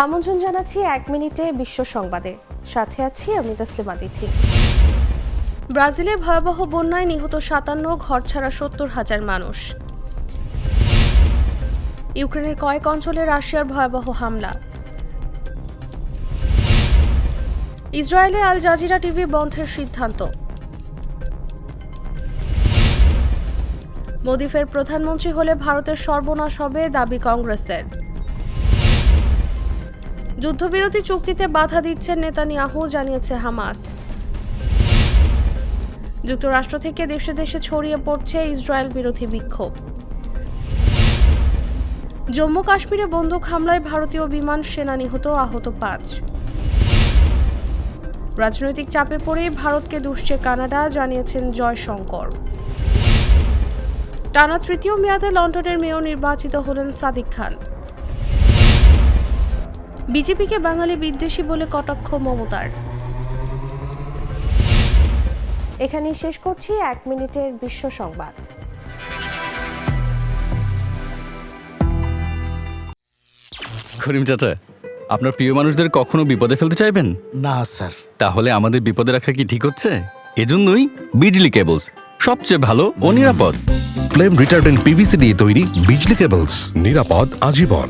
আমন্ত্রণ জানাচ্ছি ১ মিনিটে বিশ্ব সংবাদে, সাথে আছি আমি তাসলিমা তিথি। ব্রাজিলে ভয়াবহ বন্যায় নিহত ৫৭, ঘরছাড়া ৭০,০০০ মানুষ। ইউক্রেনের কয়েক অঞ্চলে রাশিয়ার ভয়াবহ হামলা। ইসরায়েলে আল জাজিরা টিভি বন্ধের সিদ্ধান্ত। মোদি ফের প্রধানমন্ত্রী হলে ভারতের সর্বনাশ হবে, দাবি কংগ্রেসের। যুদ্ধবিরতি চুক্তিতে বাধা দিচ্ছেন নেতানিয়াহু, জানিয়েছে হামাস। যুক্তরাষ্ট্র থেকে দেশে দেশে ছড়িয়ে পড়ছে ইসরায়েল বিরোধী বিক্ষোভ। জম্মু কাশ্মীরে বন্দুক হামলায় ভারতীয় বিমান, সেনা নিহত, আহত ৫। রাজনৈতিক চাপে পড়ে ভারতকে দুষছে কানাডা, জানিয়েছেন জয়শঙ্কর। টানা তৃতীয় মেয়াদে লন্ডনের মেয়র নির্বাচিত হলেন সাদিক খান। বিজেপিকে বাঙালি বিদ্বেষী বলে কটাক্ষ মমতার। এখানেই শেষ করছি ১ মিনিটের বিশ্ব সংবাদ। করিম চাচা, আপনার প্রিয় মানুষদের কখনো বিপদে ফেলতে চাইবেন না স্যার। তাহলে আমাদের বিপদে রাখা কি ঠিক হচ্ছে? এজন্যই বিজলি কেবলস সবচেয়ে ভালো ও নিরাপদ। ফ্লেম রিটার্ডেন্ট পিভিসি দিয়ে তৈরি বিজলি কেবলস, নিরাপদ আজীবন।